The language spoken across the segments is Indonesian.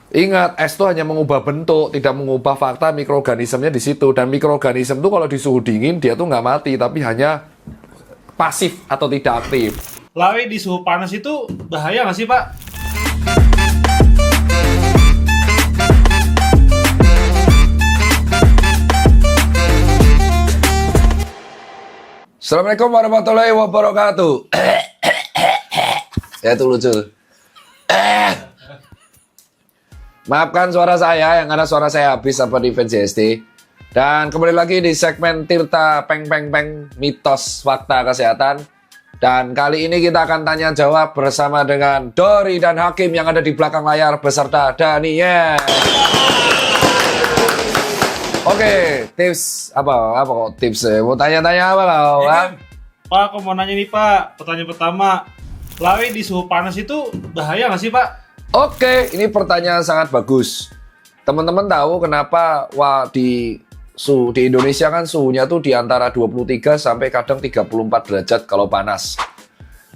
Ingat, es itu hanya mengubah bentuk, tidak mengubah fakta mikroorganismenya di situ. Dan mikroorganisme itu kalau di suhu dingin, dia tuh nggak mati, tapi hanya pasif atau tidak aktif. Lari di suhu panas itu bahaya nggak sih, Pak? Assalamualaikum warahmatullahi wabarakatuh. Ya itu lucu. Maafkan suara saya, yang ada suara saya habis apa di Fans JST. Dan kembali lagi di segmen Tirta Peng Peng Peng Mitos Fakta Kesehatan. Dan kali ini kita akan tanya jawab bersama dengan Dori dan Hakim yang ada di belakang layar beserta Daniel. Oke, tips apa kok tips? Mau tanya-tanya apa kau? Ya kan? Pak, aku mau nanya nih, Pak. Pertanyaan pertama, lari di suhu panas itu bahaya nggak sih, Pak? Oke, ini pertanyaan sangat bagus. Teman-teman tahu kenapa di Indonesia kan suhunya tuh di antara 23 sampai kadang 34 derajat kalau panas.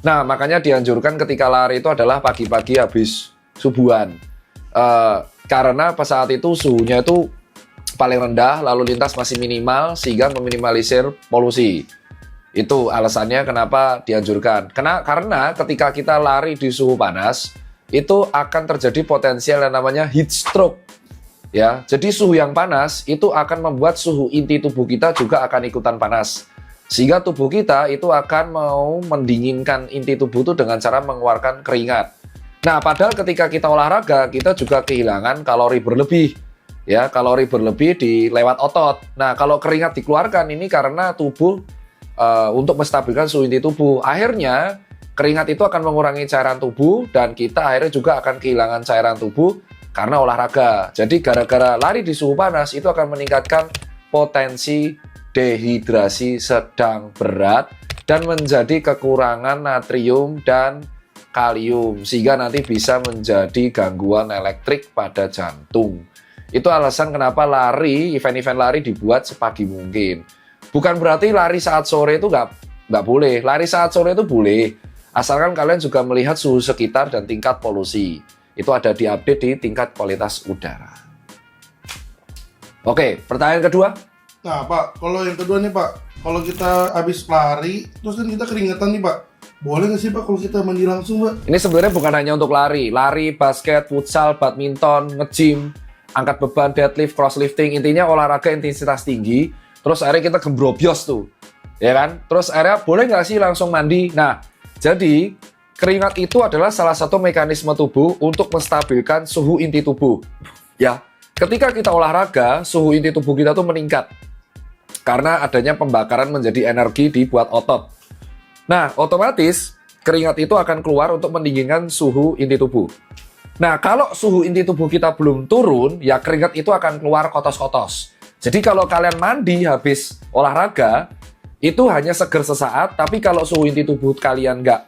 Nah, makanya dianjurkan ketika lari itu adalah pagi-pagi habis subuhan. Karena pas saat itu suhunya itu paling rendah, lalu lintas masih minimal sehingga meminimalisir polusi. Itu alasannya kenapa dianjurkan. Karena ketika kita lari di suhu panas, itu akan terjadi potensial yang namanya heat stroke. Ya, jadi suhu yang panas itu akan membuat suhu inti tubuh kita juga akan ikutan panas. Sehingga tubuh kita itu akan mau mendinginkan inti tubuh itu dengan cara mengeluarkan keringat. Nah, padahal ketika kita olahraga, kita juga kehilangan kalori berlebih. Ya, kalori berlebih di lewat otot. Nah, kalau keringat dikeluarkan ini karena tubuh untuk menstabilkan suhu inti tubuh. Akhirnya keringat itu akan mengurangi cairan tubuh dan kita akhirnya juga akan kehilangan cairan tubuh karena olahraga. Jadi gara-gara lari di suhu panas itu akan meningkatkan potensi dehidrasi sedang berat dan menjadi kekurangan natrium dan kalium sehingga nanti bisa menjadi gangguan elektrik pada jantung. Itu alasan kenapa event-event lari dibuat sepagi mungkin. Bukan berarti lari saat sore itu nggak boleh. Lari saat sore itu boleh. Asalkan kalian juga melihat suhu sekitar dan tingkat polusi. Itu ada diupdate di tingkat kualitas udara. Oke, pertanyaan kedua. Nah Pak, kalau yang kedua nih Pak, kalau kita habis lari, terus kan kita keringetan nih Pak, boleh nggak sih Pak kalau kita mandi langsung Pak? Ini sebenarnya bukan hanya untuk lari, basket, futsal, badminton, nge-gym, angkat beban, deadlift, crosslifting, intinya olahraga intensitas tinggi, terus akhirnya kita gembrobios tuh, ya kan? Terus akhirnya boleh nggak sih langsung mandi? Nah, jadi keringat itu adalah salah satu mekanisme tubuh untuk menstabilkan suhu inti tubuh. Ya, ketika kita olahraga, suhu inti tubuh kita tuh meningkat karena adanya pembakaran menjadi energi dibuat otot. Nah, otomatis keringat itu akan keluar untuk mendinginkan suhu inti tubuh. Nah, kalau suhu inti tubuh kita belum turun, ya keringat itu akan keluar kotos-kotos. Jadi kalau kalian mandi habis olahraga, itu hanya seger sesaat, tapi kalau suhu inti tubuh kalian nggak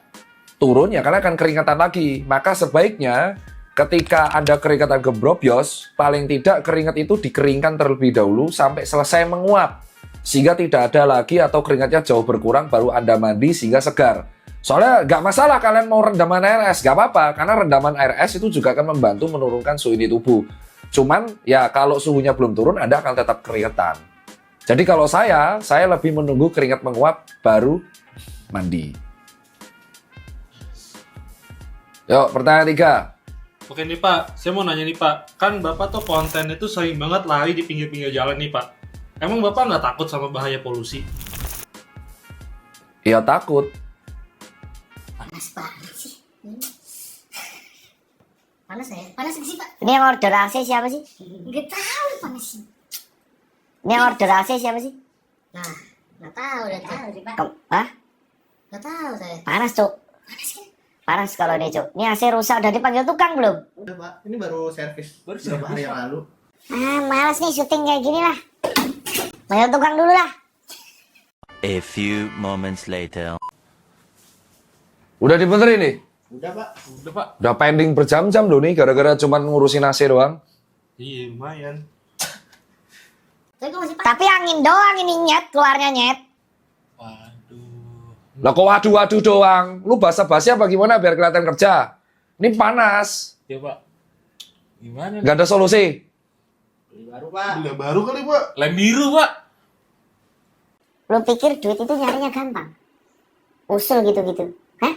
turun, ya kalian akan keringatan lagi. Maka sebaiknya ketika Anda keringatan gembrobios, paling tidak keringat itu dikeringkan terlebih dahulu sampai selesai menguap. Sehingga tidak ada lagi atau keringatnya jauh berkurang, baru Anda mandi sehingga segar. Soalnya nggak masalah kalian mau rendaman air es, nggak apa-apa. Karena rendaman air es itu juga akan membantu menurunkan suhu inti tubuh. Cuman ya kalau suhunya belum turun, Anda akan tetap keringatan. Jadi kalau saya lebih menunggu keringat menguap baru mandi. Yuk, pertanyaan 3. Oke nih, Pak. Saya mau nanya nih, Pak. Kan Bapak tuh konten itu sering banget lari di pinggir-pinggir jalan nih, Pak. Emang Bapak nggak takut sama bahaya polusi? Ya takut. Panas banget sih. Panas ya? Panas sih Pak. Ini yang order AC siapa sih? Nggak tahu panas sih. Ini yang order AC siapa sih? Nah, nggak tahu udah tahu sih Pak. Hah? Nggak tahu saya. Panas Cuk. Panas kan? Panas kalau ini Cuk. Ini AC rusak udah dipanggil tukang belum? Udah Pak, ini baru servis beberapa hari yang lalu. Males nih syuting kayak gini lah. Panggil tukang dulu lah. A few moments later. Udah dibenerin nih? Udah Pak. Udah, Pak. Udah pending berjam-jam loh nih gara-gara cuman ngurusin AC doang. Iya, lumayan. Tapi angin doang ini nyet, keluarnya nyet. Waduh. Lah kok waduh-waduh doang? Lu basa-basi apa gimana biar kelihatan kerja? Ini panas. Ya, Pak. Gimana? Nggak ada solusi. Beli baru, Pak. Beli baru kali Pak. Lem biru, Pak. Lu pikir duit itu nyarinya gampang? Usul gitu-gitu. Hah?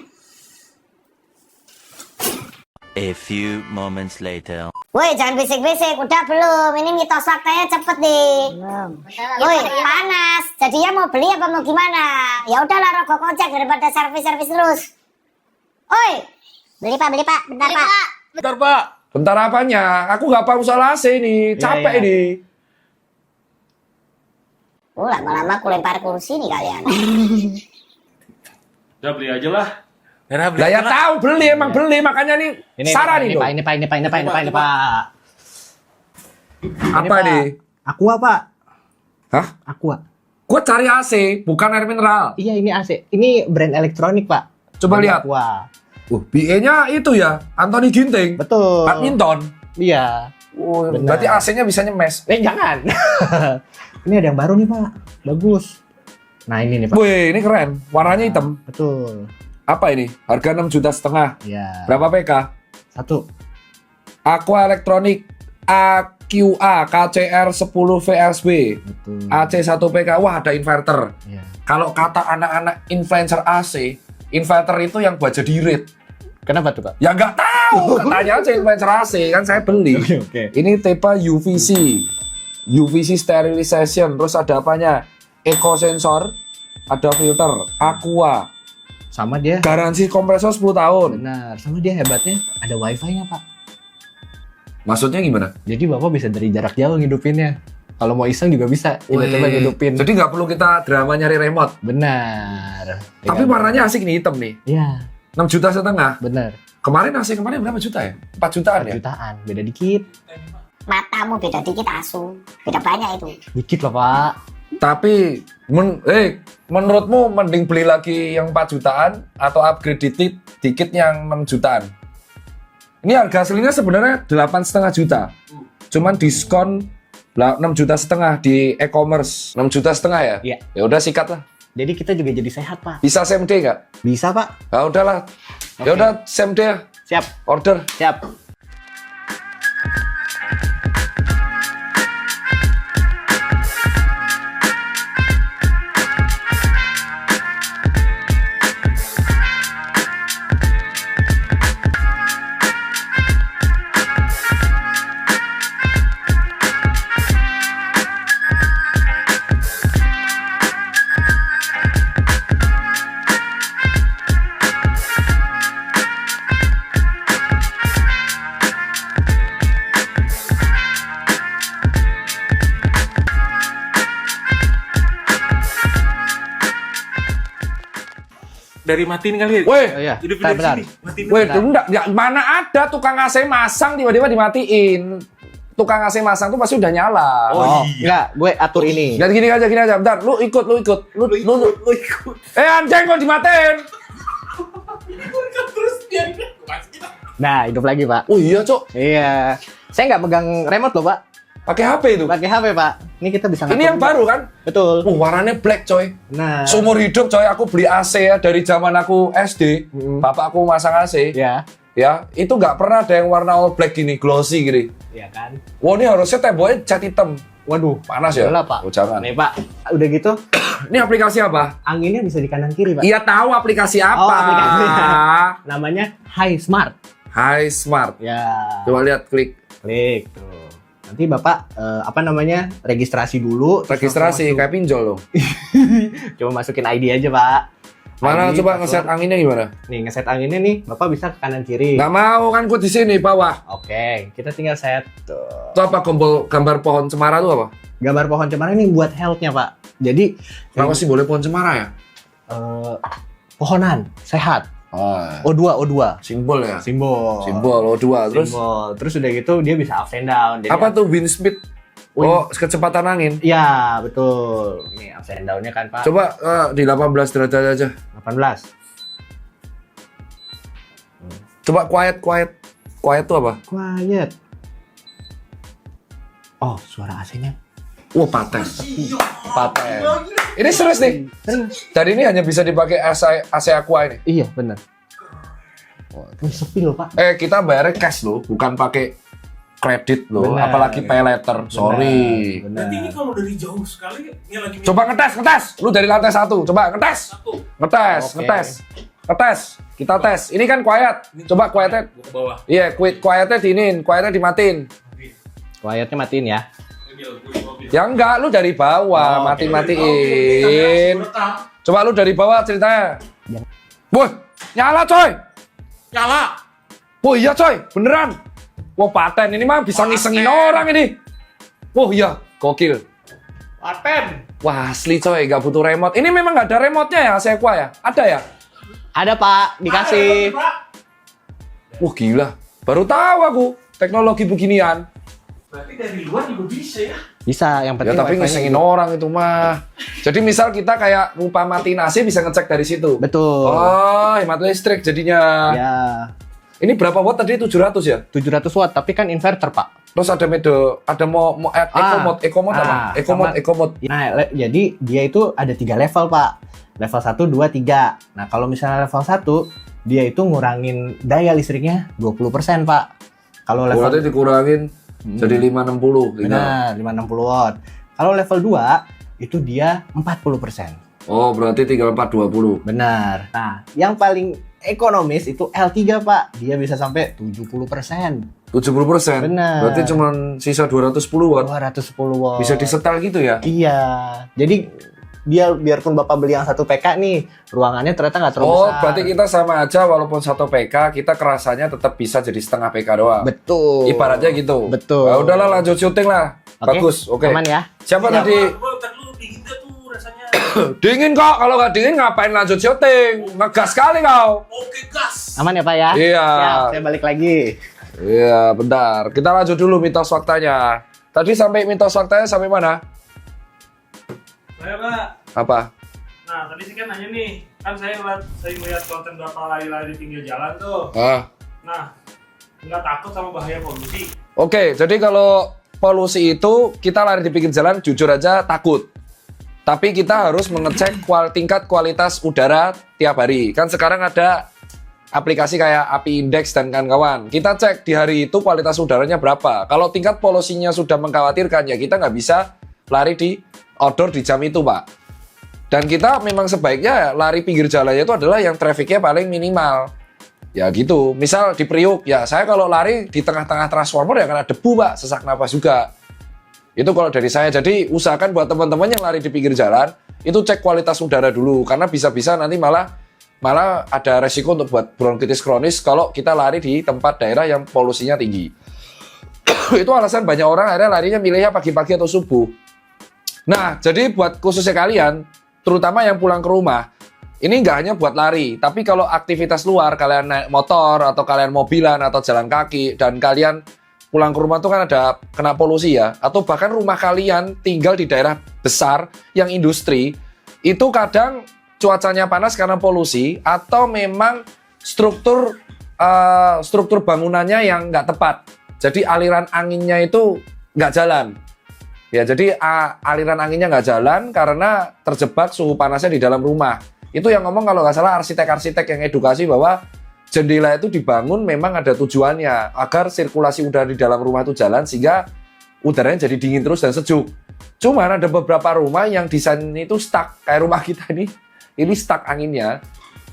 A few moments later. Woi, jangan bisik-bisik. Udah belum? Ini mitos waktunya cepet nih. Belum. Woi, panas. Jadinya mau beli apa mau gimana? Ya udahlah, rokok kocek daripada servis-servis terus. Oi, beli Pak, bentar Pak. Bentar, Pak. Bentar apanya? Aku nggak paham soal AC nih. Capek ini. Lama-lama aku lempar kursi nih kalian. Udah beli aja lah. Udah beli Lah ya aja lah. tahu beli emang beli makanya nih saran nih. Ini Pak. Apa nih? Aqua, Pak. Hah? Aqua. Gua cari AC, bukan air mineral. Iya, ini AC. Ini brand elektronik, Pak. Coba Brand lihat. Aqua. BA-nya itu ya, Anthony Ginting. Betul. Badminton. Iya. Oh, Benar. berarti AC-nya bisa nyemes. Jangan. Ini ada yang baru nih, Pak. Bagus. Nah, ini nih, Pak. Wih, ini keren. Warnanya hitam. Betul. Apa ini? Harga 6,5 juta. Iya. Berapa PK? 1. Aqua Elektronik AQA KCR 10 VSB. Betul. AC 1 PK. Wah, ada inverter. Iya. Kalau kata anak-anak influencer AC, inverter itu yang buat jadi read. Kenapa tuh, Pak? Ya nggak tahu. Tanya aja influencer AC, kan saya beli. Oke. Ini tipe UVC sterilization, terus ada apanya? Eco sensor, ada filter, Aqua, Sama dia. garansi kompresor 10 tahun. Benar. Sama dia hebatnya ada wifi-nya, Pak. Maksudnya gimana? Jadi Bapak bisa dari jarak jauh ngidupinnya. Kalau mau iseng juga bisa. Tiba-tiba ngidupin. Jadi nggak perlu kita drama nyari remote. Benar. Tapi warnanya asik nih, hitam nih. Iya, 6,5 juta. benar. Kemarin AC kemarin berapa juta ya? 4 jutaan 4 ya? jutaan. Beda dikit. Matamu beda dikit asu. Beda banyak itu. Dikit loh, Pak. Tapi menurutmu mending beli lagi yang 4 jutaan atau upgrade dikit yang 6 jutaan? Ini harga aslinya sebenarnya 8,5 juta. Cuman diskon 6,5 juta di e-commerce. 6,5 juta ya? Iya. Ya udah sikat lah. Jadi kita juga jadi sehat, Pak. Bisa same day nggak? Bisa, Pak. Ya udahlah. Ya Oke. udah same day ya. Siap. Order. Siap. Dari matiin kali ya? Weh, Oh iya. Hidupin dari Bentar. sini. Matiin. weh, enggak, mana ada tukang AC masang tiba-tiba dimatiin. Tukang AC masang tuh pasti udah nyala. Oh, Enggak, gue atur ini. Dan gini aja, bentar. Lu ikut. Lu ikut. anjing kok dimatiin? Terus dia Nah, hidup lagi, Pak. Oh iya, Cok. Iya. Saya nggak megang remote loh, Pak. Pakai HP itu. Pakai HP, Pak. Ini kita bisa Ini ngatur yang juga. baru kan? Betul. Warnanya black, coy. Nah. Seumur hidup, coy, aku beli AC ya dari zaman aku SD. Bapakku masang AC. Ya. Ya, itu nggak pernah ada yang warna all black gini, glossy gini. Iya kan? Wah, ini harusnya temboknya cat hitam. Waduh. Panas ya? Udah lah, Pak. Oh, jangan. Nih, Pak. Udah gitu, Ini aplikasi apa? anginnya bisa di kanan kiri, Pak. Iya tahu aplikasi apa. Oh, aplikasinya. Namanya Hi Smart. Hi Smart. Ya. Coba lihat, klik. Klik tuh. Nanti Bapak registrasi dulu. terus Registrasi langsung kayak pinjol loh. masuk. Coba masukin ID aja, Pak. Mana ID, coba password. ngeset anginnya gimana? Nih, ngeset anginnya nih, Bapak bisa ke kanan kiri. Nggak mau kan, gua di sini bawah. Oke, kita tinggal set tuh. Itu apa gambar pohon cemara tuh apa? Gambar pohon cemara ini buat health-nya, Pak. Jadi Kenapa sih boleh pohon cemara ya? pohonan sehat. Oh, O2. simbol ya. Simbol. Simbol O2 terus Simbol. Terus udah gitu dia bisa up and down. Jadi apa tuh wind speed? Oh, kecepatan angin. Iya, betul. Nih up and down-nya kan, Pak. Coba di 18 derajat aja. 18. Coba quiet. Quiet tuh apa? Quiet. Oh, suara AC-nya. Wah, pates. Pates. Ini serius nih. Dan ini hanya bisa dipakai AC Aqua ini. Iya, benar. Wih, sepi loh, Pak. Kita bayarnya cash loh, bukan pakai kredit loh, Benar. apalagi pay letter. Sorry. Benar. Berarti ini kalau dari jauh sekali ini lagi Coba ngetes. Lu dari lantai 1, coba ngetes. satu. Ngetes, Oke. ngetes. Kita tes. Ini kan quiet. Coba quietnya. Gua ke bawah. Iya, quietnya diinin, quietnya dimatiin. Quietnya matiin ya. Ya enggak, lu dari bawah, Oh, mati-matiin. Coba lu dari bawah ceritanya. Ya. Woi, nyala coy. Nyala. Oh iya coy, beneran. Wah paten, ini mah bisa ngisengin orang ini. Oh iya, gokil. Paten. Wah asli coy, gak butuh remote. Ini memang gak ada remote-nya ya, Sequoia ya? Ada ya? Ada Pak, dikasih. Wah gila, baru tahu aku teknologi beginian. Berarti dari luar juga bisa ya? Bisa, yang Ya penting tapi wifi-nya ngisengin hidup. orang itu mah. Jadi misal kita kayak lupa matiin AC bisa ngecek dari situ. Betul. Oh, hemat listrik jadinya. Ya, Ini berapa watt tadi? 700 ya? 700 watt, tapi kan inverter Pak. Terus ada eco mode apa? Eco mode. Nah, jadi dia itu ada 3 level Pak. Level 1, 2, 3. Nah, kalau misalnya level 1, dia itu ngurangin daya listriknya 20% Pak. Kalau level Berarti dikurangin jadi 560. benar, 560 watt. Kalau level 2, itu dia 40%. Oh, berarti tinggal 420. Benar. Nah, yang paling ekonomis itu L3 Pak. Dia bisa sampai 70%. 70%. Benar. Berarti cuma sisa 210 watt. 210 watt. Bisa disetel gitu ya? Iya. Jadi dia biarpun Bapak beli yang 1 PK nih, ruangannya ternyata nggak terlalu Oh, besar. berarti kita sama aja walaupun 1 PK, kita kerasanya tetap bisa jadi setengah PK doang. Betul. Ibaratnya gitu. Betul. Nah, udahlah lanjut syuting lah. Oke. Bagus, oke. Aman ya? Siapa tadi? Ntar lu dingin gak tuh rasanya? Dingin kok, kalau nggak dingin ngapain lanjut syuting? Ngegas sekali kau. Oke gas. Aman ya Pak ya? Iya. Siap, saya balik lagi. Iya, bentar. Kita lanjut dulu mitos faktanya. Tadi sampai mitos faktanya sampai mana? Saya Pak. Apa? Nah tadi sih kan nanya nih, kan saya ngeliat konten Bapak lari-lari di pinggir jalan tuh. Ah. Nah, nggak takut sama bahaya polusi? Oke, jadi kalau polusi itu kita lari di pinggir jalan jujur aja takut. Tapi kita harus mengecek tingkat kualitas udara tiap hari. Kan sekarang ada aplikasi kayak API Index dan kawan-kawan. Kita cek di hari itu kualitas udaranya berapa. Kalau tingkat polusinya sudah mengkhawatirkan, ya kita nggak bisa lari di outdoor di jam itu, Pak. Dan kita memang sebaiknya lari pinggir jalannya itu adalah yang trafficnya paling minimal. Ya gitu. Misal di Priuk, ya saya kalau lari di tengah-tengah transformer ya karena debu, Pak, sesak napas juga. Itu kalau dari saya. Jadi usahakan buat teman-teman yang lari di pinggir jalan, itu cek kualitas udara dulu. Karena bisa-bisa nanti malah ada resiko untuk buat bronkitis kronis kalau kita lari di tempat daerah yang polusinya tinggi. Itu alasan banyak orang akhirnya larinya milihnya pagi-pagi atau subuh. Nah, jadi buat khususnya kalian, terutama yang pulang ke rumah, ini nggak hanya buat lari, tapi kalau aktivitas luar, kalian naik motor, atau kalian mobilan, atau jalan kaki, dan kalian pulang ke rumah itu kan ada kena polusi ya, atau bahkan rumah kalian tinggal di daerah besar yang industri, itu kadang cuacanya panas karena polusi, atau memang struktur bangunannya yang nggak tepat. Jadi aliran anginnya itu nggak jalan. Ya, jadi aliran anginnya nggak jalan karena terjebak suhu panasnya di dalam rumah. Itu yang ngomong kalau nggak salah arsitek-arsitek yang edukasi bahwa jendela itu dibangun memang ada tujuannya agar sirkulasi udara di dalam rumah itu jalan sehingga udaranya jadi dingin terus dan sejuk. Cuman ada beberapa rumah yang desain itu stuck, kayak rumah kita ini stuck anginnya.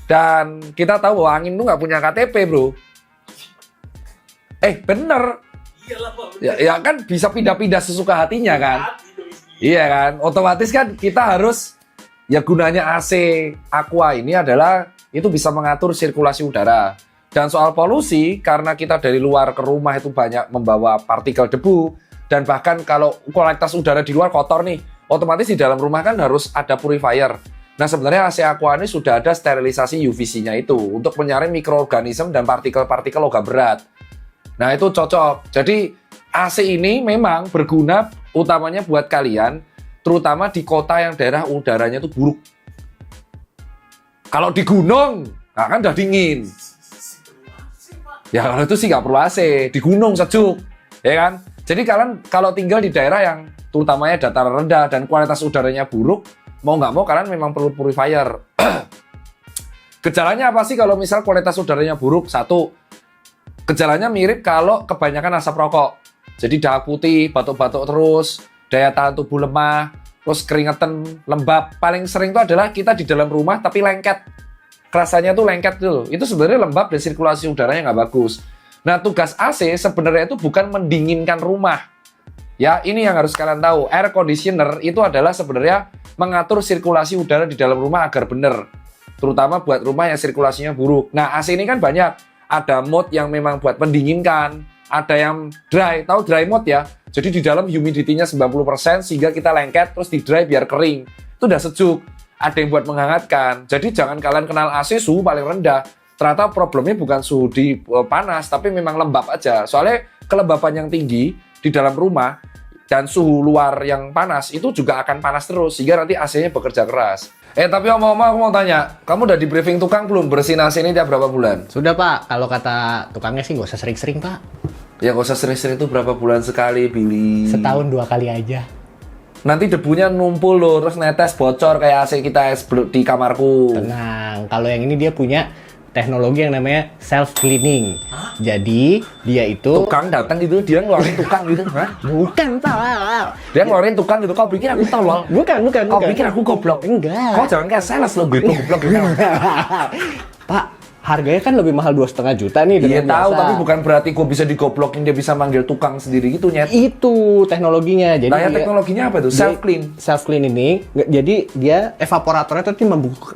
Dan kita tahu bahwa angin itu nggak punya KTP, bro. Bener. Iyalah Pak. Ya kan bisa pindah-pindah sesuka hatinya kan. Iya kan, otomatis kan kita harus, ya gunanya AC Aqua ini adalah itu bisa mengatur sirkulasi udara. Dan soal polusi, karena kita dari luar ke rumah itu banyak membawa partikel debu, dan bahkan kalau kualitas udara di luar kotor nih, otomatis di dalam rumah kan harus ada purifier. Nah sebenarnya AC Aqua ini sudah ada sterilisasi UVC-nya itu untuk menyaring mikroorganisme dan partikel-partikel logam berat. Nah itu cocok. Jadi AC ini memang berguna utamanya buat kalian, terutama di kota yang daerah udaranya itu buruk. Kalau di gunung, nah kan udah dingin. Ya kalau itu sih nggak perlu AC, di gunung sejuk, ya kan? Jadi kalian kalau tinggal di daerah yang terutamanya dataran rendah dan kualitas udaranya buruk, mau nggak mau kalian memang perlu purifier. Gejalanya apa sih kalau misal kualitas udaranya buruk? Satu, gejalanya mirip kalau kebanyakan asap rokok. Jadi darah putih, batuk-batuk terus, daya tahan tubuh lemah, terus keringetan, lembab. Paling sering itu adalah kita di dalam rumah tapi lengket. Rasanya tuh lengket tuh. Itu sebenarnya lembab dan sirkulasi udaranya nggak bagus. Nah, tugas AC sebenarnya itu bukan mendinginkan rumah. Ya, ini yang harus kalian tahu. Air conditioner itu adalah sebenarnya mengatur sirkulasi udara di dalam rumah agar benar. Terutama buat rumah yang sirkulasinya buruk. Nah, AC ini kan banyak. Ada mode yang memang buat mendinginkan. Ada yang dry, tahu dry mode ya? Jadi di dalam humidity-nya 90% sehingga kita lengket, terus di dry biar kering. Itu udah sejuk. Ada yang buat menghangatkan. Jadi jangan kalian kenal AC suhu paling rendah. Ternyata problemnya bukan suhu di panas, tapi memang lembab aja. Soalnya kelembapan yang tinggi di dalam rumah dan suhu luar yang panas itu juga akan panas terus sehingga nanti AC-nya bekerja keras. Tapi omong-omong aku mau tanya, kamu udah di briefing tukang belum bersihin AC ini tiap berapa bulan? Sudah Pak, kalau kata tukangnya sih nggak usah sering-sering Pak. Ya nggak usah sering-sering itu berapa bulan sekali, Billy? Setahun 2 kali aja. Nanti debunya numpul loh, terus netes bocor kayak AC kita di kamarku. Tenang, kalau yang ini dia punya teknologi yang namanya self cleaning. Jadi dia itu Tukang datang gitu, dia ngeluarin tukang gitu, hah? bukan Pak. Dia ngeluarin tukang gitu, kau pikir aku tolol? Bukan. Kau pikir aku goblok? Enggak. Kau jangan kayak sales lo, goblok gitu. Pak, harganya kan lebih mahal 2,5 juta nih Iya dengan tahu, biasa. tapi bukan berarti kau bisa digoblokin, dia bisa manggil tukang sendiri gitu, nyet. Itu teknologinya. Jadi Nah, ya dia- teknologinya apa tuh? Self clean. Self clean ini, jadi dia evaporatornya itu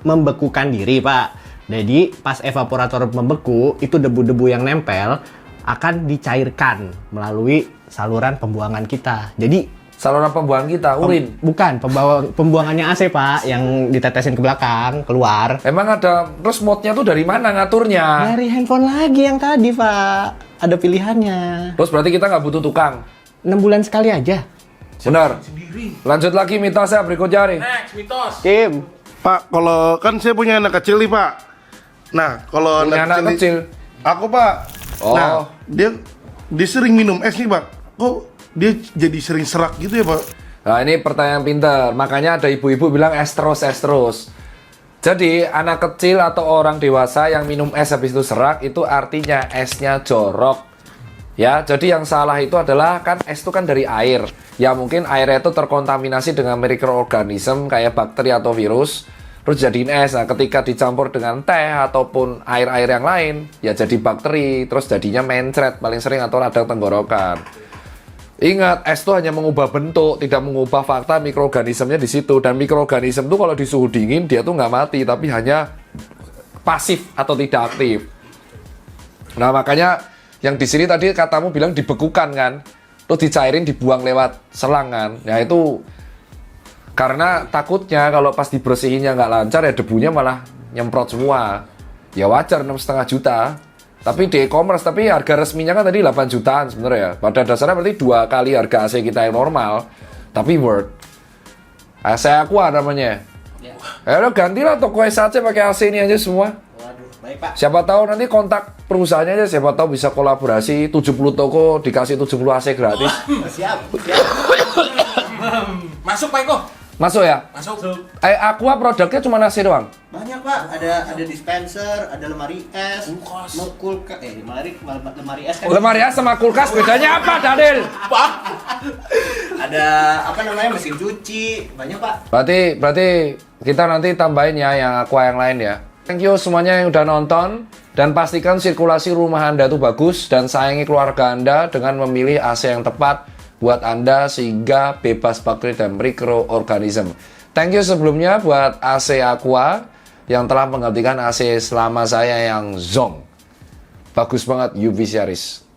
membekukan diri Pak. Jadi pas evaporator membeku, itu debu-debu yang nempel akan dicairkan melalui saluran pembuangan kita. Jadi Saluran pembuangan kita, urin. bukan pembuangannya AC Pak, yang ditetesin ke belakang keluar. Emang ada, terus mode-nya tuh dari mana ngaturnya? Dari handphone lagi yang tadi Pak, ada pilihannya. Terus berarti kita nggak butuh tukang. 6 bulan sekali aja. Benar. Lanjut lagi mitosnya berikutnya nih. Next, mitos. Kim. Pak, kalau kan saya punya anak kecil nih Pak. Nah, kalau Punya anak kecil. Aku Pak. Oh. Nah, dia sering minum es nih Pak. Kok dia jadi sering serak gitu ya Pak? Nah, ini pertanyaan pintar. Makanya ada ibu-ibu bilang es terus, es terus. Jadi, anak kecil atau orang dewasa yang minum es habis itu serak, itu artinya esnya jorok. Ya, jadi yang salah itu adalah kan es itu kan dari air. Ya mungkin airnya itu terkontaminasi dengan mikroorganisme kayak bakteri atau virus. Terus jadiin es. Nah, ketika dicampur dengan teh ataupun air-air yang lain, ya jadi bakteri. Terus jadinya mencret paling sering atau radang tenggorokan. Ingat, es itu hanya mengubah bentuk, tidak mengubah fakta mikroorganismenya di situ. Dan mikroorganisme itu kalau di suhu dingin dia tuh nggak mati, tapi hanya pasif atau tidak aktif. Nah, makanya yang di sini tadi katamu bilang dibekukan kan, terus dicairin dibuang lewat selang kan. Ya itu karena takutnya kalau pas dibersihinnya nggak lancar ya debunya malah nyemprot semua. Ya wajar 6,5 juta. Tapi di e-commerce, tapi harga resminya kan tadi 8 jutaan sebenarnya. Pada dasarnya berarti 2 kali harga AC kita yang normal. Tapi worth. AC Aqua namanya. Ya udah gantilah toko es aja pakai AC ini aja semua. Waduh, baik Pak. Siapa tahu nanti kontak perusahaannya aja, siapa tahu bisa kolaborasi 70 toko dikasih 70 AC gratis. Siap. Masuk Pak Eko. Masuk ya? Masuk. Aqua produknya cuma AC doang. Banyak Pak, ada dispenser, ada lemari es, lemari es kan. Lemari es sama kulkas bedanya apa, Daniel? Ada apa namanya mesin cuci, banyak Pak. Berarti kita nanti tambahin ya yang Aqua yang lain ya. Thank you semuanya yang udah nonton dan pastikan sirkulasi rumah Anda tuh bagus dan sayangi keluarga Anda dengan memilih AC yang tepat buat Anda sehingga bebas bakteri dan mikroorganisme. Thank you sebelumnya buat AC Aqua yang telah menggantikan AC selama saya yang Zong. Bagus banget UV series.